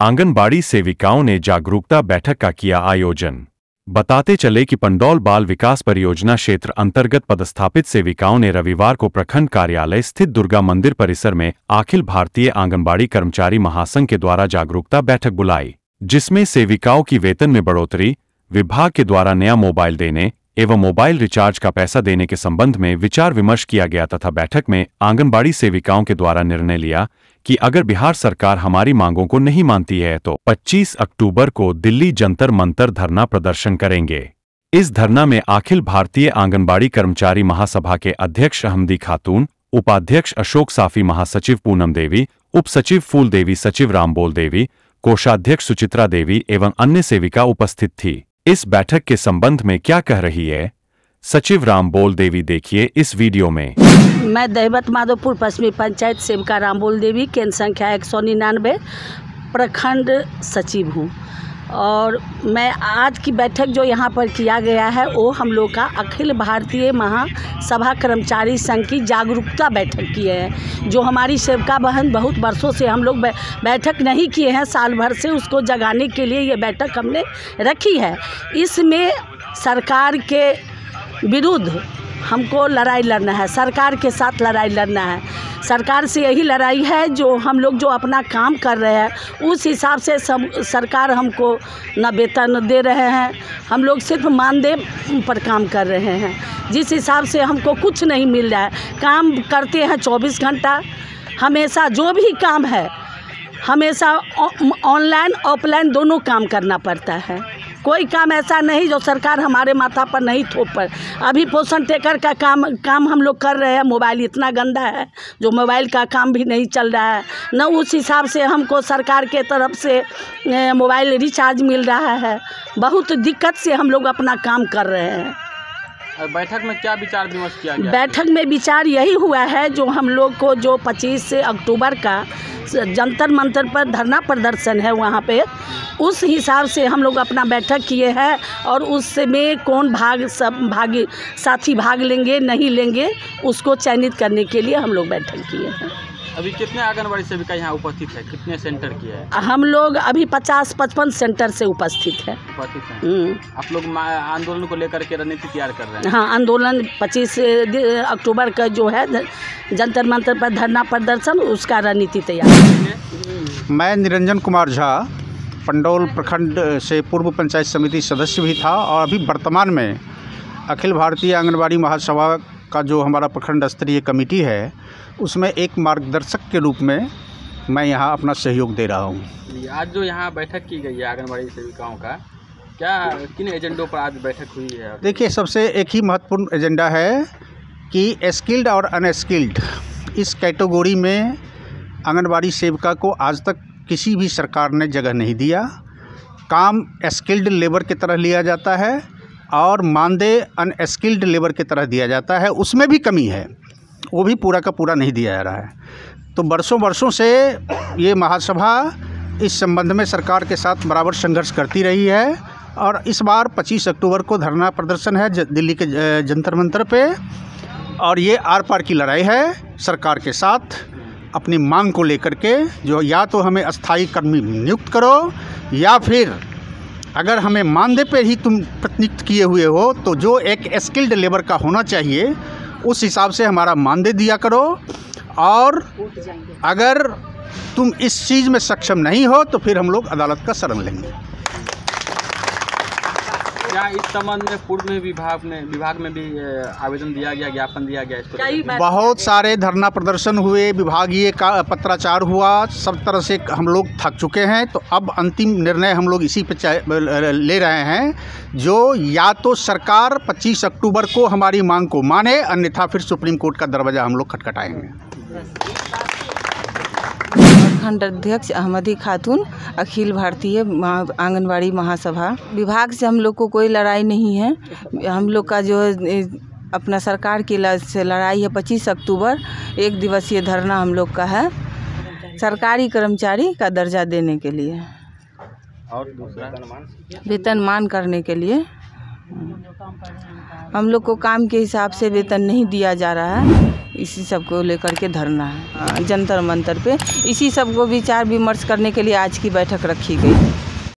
आंगनबाड़ी सेविकाओं ने जागरूकता बैठक का किया आयोजन। बताते चले कि पंडौल बाल विकास परियोजना क्षेत्र अंतर्गत पदस्थापित सेविकाओं ने रविवार को प्रखंड कार्यालय स्थित दुर्गा मंदिर परिसर में अखिल भारतीय आंगनबाड़ी कर्मचारी महासंघ के द्वारा जागरूकता बैठक बुलाई, जिसमें सेविकाओं की वेतन में बढ़ोतरी, विभाग के द्वारा नया मोबाइल देने एवं मोबाइल रिचार्ज का पैसा देने के संबंध में विचार विमर्श किया गया तथा बैठक में आंगनबाड़ी सेविकाओं के द्वारा निर्णय लिया कि अगर बिहार सरकार हमारी मांगों को नहीं मानती है तो 25 अक्टूबर को दिल्ली जंतर मंतर धरना प्रदर्शन करेंगे। इस धरना में अखिल भारतीय आंगनबाड़ी कर्मचारी महासभा के अध्यक्ष अहमदी खातून, उपाध्यक्ष अशोक साफी, महासचिव पूनम देवी, उप सचिव फूल देवी, सचिव रामबोल देवी, कोषाध्यक्ष सुचित्रा देवी एवं अन्य सेविका उपस्थित थी। इस बैठक के संबंध में क्या कह रही है सचिव रामबोल देवी, देखिए इस वीडियो में। मैं दहिबत माधोपुर पश्चिमी पंचायत सेविका रामबोल देवी, केंद्र संख्या 199, प्रखंड सचिव हूँ। और मैं आज की बैठक जो यहाँ पर किया गया है वो हम लोग का अखिल भारतीय महासभा कर्मचारी संघ की जागरूकता बैठक की है। जो हमारी सेविका बहन बहुत वर्षों से हम लोग बैठक नहीं किए हैं, साल भर से, उसको जगाने के लिए ये बैठक हमने रखी है। इसमें सरकार के विरुद्ध हमको लड़ाई लड़ना है, सरकार के साथ लड़ाई लड़ना है। सरकार से यही लड़ाई है जो हम लोग जो अपना काम कर रहे हैं उस हिसाब से सरकार हमको न वेतन दे रहे हैं, हम लोग सिर्फ मानदेय पर काम कर रहे हैं। जिस हिसाब से हमको कुछ नहीं मिल रहा है, काम करते हैं 24 घंटा, हमेशा जो भी काम है हमेशा ऑनलाइन ऑफलाइन दोनों काम करना पड़ता है। कोई काम ऐसा नहीं जो सरकार हमारे माथा पर नहीं थोप पर। अभी पोषण टेकर का काम हम लोग कर रहे हैं। मोबाइल इतना गंदा है जो मोबाइल का काम भी नहीं चल रहा है, न उस हिसाब से हमको सरकार के तरफ से मोबाइल रिचार्ज मिल रहा है। बहुत दिक्कत से हम लोग अपना काम कर रहे हैं। बैठक में क्या विचार विमर्श किया गया? बैठक में विचार यही हुआ है जो हम लोग को जो 25 अक्टूबर का जंतर मंतर पर धरना प्रदर्शन है, वहाँ पे उस हिसाब से हम लोग अपना बैठक किए हैं। और उसमें कौन साथी भाग लेंगे नहीं लेंगे उसको चयनित करने के लिए हम लोग बैठक किए हैं। अभी कितने आंगनबाड़ी सेविका यहाँ उपस्थित है, कितने सेंटर किए हैं? हम लोग अभी 50-55 सेंटर से उपस्थित है। आप लोग आंदोलन को लेकर के रणनीति तैयार कर रहे हैं? हाँ, आंदोलन 25 अक्टूबर का जो है जंतर मंतर पर धरना प्रदर्शन, उसका रणनीति तैयार है। मैं निरंजन कुमार झा, पंडौल प्रखंड से पूर्व पंचायत समिति सदस्य भी था और अभी वर्तमान में अखिल भारतीय आंगनबाड़ी महासभा का जो हमारा प्रखंड स्तरीय कमेटी है उसमें एक मार्गदर्शक के रूप में मैं यहाँ अपना सहयोग दे रहा हूँ। आज जो यहाँ बैठक की गई है आंगनबाड़ी सेविकाओं का, क्या किन एजेंडों पर आज बैठक हुई है? देखिए, सबसे एक ही महत्वपूर्ण एजेंडा है कि स्किल्ड और अनस्किल्ड इस कैटेगरी में आंगनबाड़ी सेविका को आज तक किसी भी सरकार ने जगह नहीं दिया। काम स्किल्ड लेबर की तरह लिया जाता है और मानदेय अनस्किल्ड लेबर की तरह दिया जाता है। उसमें भी कमी है, वो भी पूरा का पूरा नहीं दिया जा रहा है। तो वर्षों से ये महासभा इस संबंध में सरकार के साथ बराबर संघर्ष करती रही है। और इस बार 25 अक्टूबर को धरना प्रदर्शन है दिल्ली के जंतर मंतर पे, और ये आर पार की लड़ाई है सरकार के साथ अपनी मांग को लेकर के, जो या तो हमें अस्थायी कर्मी नियुक्त करो या फिर अगर हमें मानदेय पे ही तुम प्रतिनियुक्त किए हुए हो तो जो एक स्किल्ड लेबर का होना चाहिए उस हिसाब से हमारा मानदेय दिया करो। और अगर तुम इस चीज़ में सक्षम नहीं हो तो फिर हम लोग अदालत का शरण लेंगे। क्या इस संबंध में पूर्व में विभाग में भी आवेदन दिया गया, ज्ञापन दिया गया? इसको बहुत सारे धरना प्रदर्शन हुए, विभागीय का पत्राचार हुआ, सब तरह से हम लोग थक चुके हैं। तो अब अंतिम निर्णय हम लोग इसी पे ले रहे हैं, जो या तो सरकार 25 अक्टूबर को हमारी मांग को माने, अन्यथा फिर सुप्रीम कोर्ट का दरवाज़ा हम लोग खटखटाएंगे। प्रखंड अध्यक्ष अहमदी खातून, अखिल भारतीय आंगनबाड़ी महासभा। विभाग से हम लोग को कोई लड़ाई नहीं है। हम लोग का जो अपना सरकार की से लड़ाई है 25 अक्टूबर, एक दिवसीय धरना हम लोग का है सरकारी कर्मचारी का दर्जा देने के लिए और दूसरा वेतन मान करने के लिए। हम लोग को काम के हिसाब से वेतन नहीं दिया जा रहा है, इसी सब को लेकर के धरना है जंतर मंतर पे। इसी सब को विचार विमर्श करने के लिए आज की बैठक रखी गई।